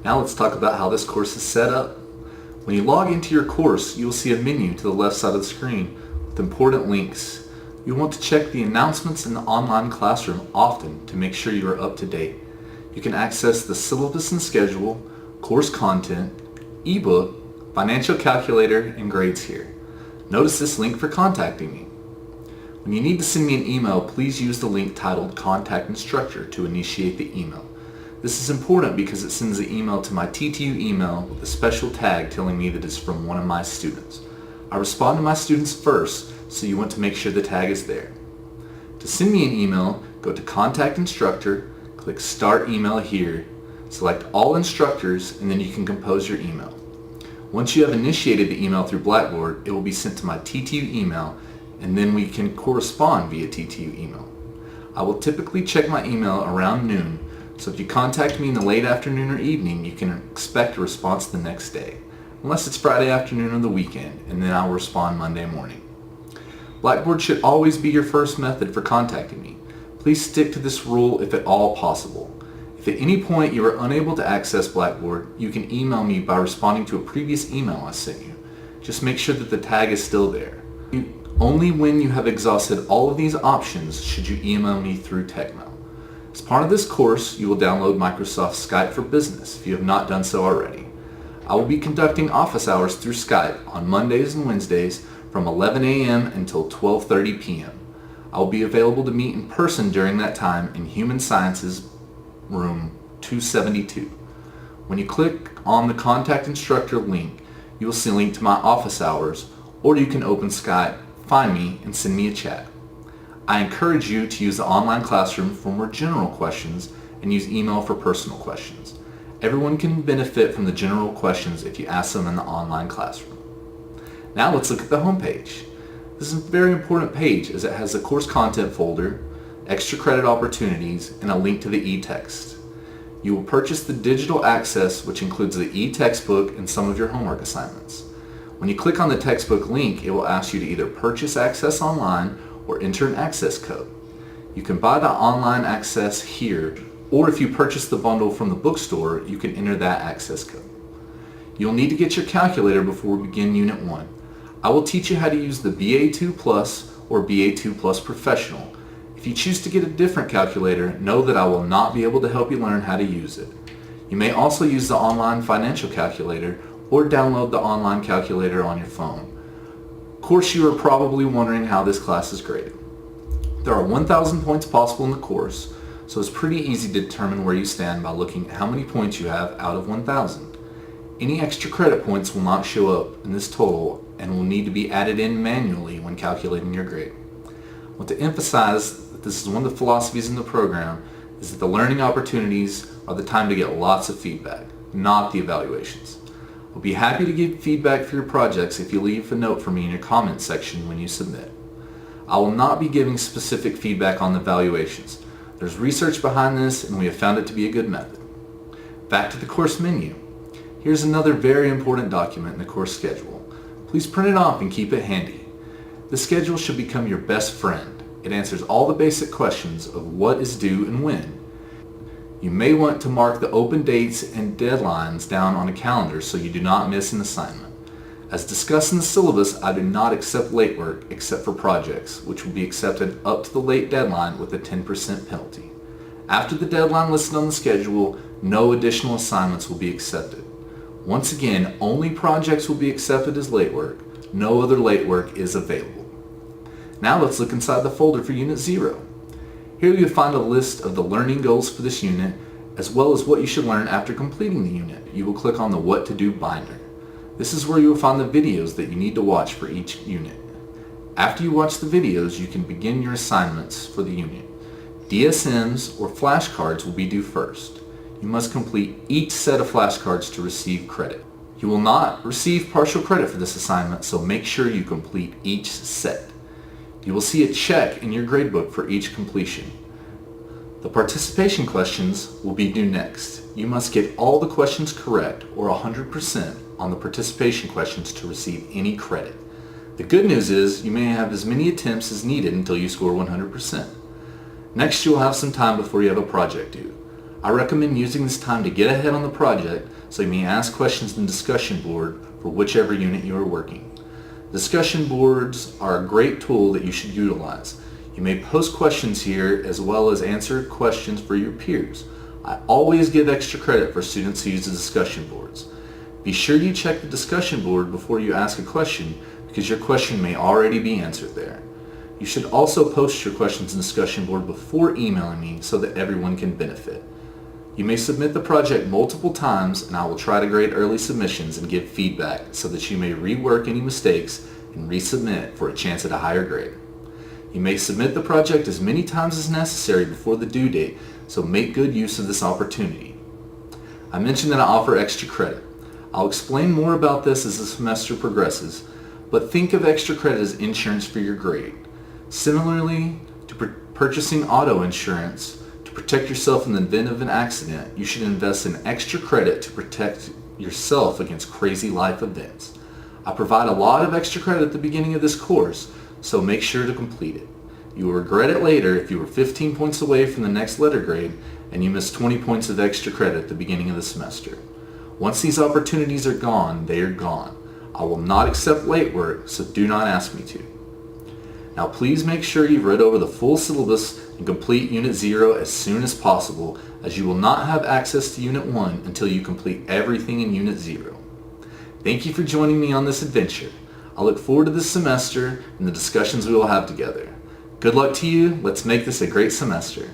Now let's talk about how this course is set up. When you log into your course, you will see a menu to the left side of the screen with important links. You want to check the announcements in the online classroom often to make sure you are up to date. You can access the syllabus and schedule, course content, ebook, financial calculator, and grades here. Notice this link for contacting me. When you need to send me an email, please use the link titled Contact Instructor to initiate the email. This is important because it sends the email to my TTU email with a special tag telling me that it's from one of my students. I respond to my students first, so you want to make sure the tag is there. To send me an email, go to Contact Instructor, click Start Email here, select All Instructors, and then you can compose your email. Once you have initiated the email through Blackboard, it will be sent to my TTU email, and then we can correspond via TTU email. I will typically check my email around noon, so if you contact me in the late afternoon or evening, you can expect a response the next day, unless it's Friday afternoon or the weekend, and then I'll respond Monday morning. Blackboard should always be your first method for contacting me. Please stick to this rule if at all possible. If at any point you are unable to access Blackboard, you can email me by responding to a previous email I sent you. Just make sure that the tag is still there. Only when you have exhausted all of these options should you email me through TechMail. As part of this course, you will download Microsoft Skype for Business if you have not done so already. I will be conducting office hours through Skype on Mondays and Wednesdays from 11 a.m. until 12:30 p.m. I will be available to meet in person during that time in Human Sciences Room 272. When you click on the Contact Instructor link, you will see a link to my office hours, or you can open Skype, find me, and send me a chat. I encourage you to use the online classroom for more general questions and use email for personal questions. Everyone can benefit from the general questions if you ask them in the online classroom. Now let's look at the home page. This is a very important page as it has the course content folder, extra credit opportunities, and a link to the e-text. You will purchase the digital access, which includes the e-textbook and some of your homework assignments. When you click on the textbook link, it will ask you to either purchase access online or enter an access code. You can buy the online access here, or if you purchase the bundle from the bookstore, you can enter that access code. You'll need to get your calculator before we begin Unit 1. I will teach you how to use the BA2 Plus or BA2 Plus Professional. If you choose to get a different calculator, know that I will not be able to help you learn how to use it. You may also use the online financial calculator or download the online calculator on your phone. Of course, you are probably wondering how this class is graded. There are 1,000 points possible in the course, so it's pretty easy to determine where you stand by looking at how many points you have out of 1,000. Any extra credit points will not show up in this total and will need to be added in manually when calculating your grade. I want to emphasize that this is one of the philosophies in the program, is that the learning opportunities are the time to get lots of feedback, not the evaluations. I'll be happy to give feedback for your projects if you leave a note for me in your comments section when you submit. I will not be giving specific feedback on the evaluations. There's research behind this and we have found it to be a good method. Back to the course menu. Here's another very important document in the course schedule. Please print it off and keep it handy. The schedule should become your best friend. It answers all the basic questions of what is due and when. You may want to mark the open dates and deadlines down on a calendar so you do not miss an assignment. As discussed in the syllabus, I do not accept late work except for projects, which will be accepted up to the late deadline with a 10% penalty. After the deadline listed on the schedule, no additional assignments will be accepted. Once again, only projects will be accepted as late work. No other late work is available. Now let's look inside the folder for Unit 0. Here you'll find a list of the learning goals for this unit, as well as what you should learn after completing the unit. You will click on the What to Do binder. This is where you will find the videos that you need to watch for each unit. After you watch the videos, you can begin your assignments for the unit. DSMs or flashcards will be due first. You must complete each set of flashcards to receive credit. You will not receive partial credit for this assignment, so make sure you complete each set. You will see a check in your gradebook for each completion. The participation questions will be due next. You must get all the questions correct, or 100% on the participation questions to receive any credit. The good news is you may have as many attempts as needed until you score 100%. Next, you will have some time before you have a project due. I recommend using this time to get ahead on the project so you may ask questions in the discussion board for whichever unit you are working. Discussion boards are a great tool that you should utilize. You may post questions here as well as answer questions for your peers. I always give extra credit for students who use the discussion boards. Be sure you check the discussion board before you ask a question because your question may already be answered there. You should also post your questions in the discussion board before emailing me so that everyone can benefit. You may submit the project multiple times and I will try to grade early submissions and give feedback so that you may rework any mistakes and resubmit for a chance at a higher grade. You may submit the project as many times as necessary before the due date, so make good use of this opportunity. I mentioned that I offer extra credit. I'll explain more about this as the semester progresses, but think of extra credit as insurance for your grade. Similarly to purchasing auto insurance, to protect yourself in the event of an accident, you should invest in extra credit to protect yourself against crazy life events. I provide a lot of extra credit at the beginning of this course, so make sure to complete it. You will regret it later if you were 15 points away from the next letter grade and you missed 20 points of extra credit at the beginning of the semester. Once these opportunities are gone, they are gone. I will not accept late work, so do not ask me to. Now please make sure you've read over the full syllabus and complete Unit 0 as soon as possible, as you will not have access to Unit 1 until you complete everything in Unit 0. Thank you for joining me on this adventure. I look forward to this semester and the discussions we will have together. Good luck to you. Let's make this a great semester.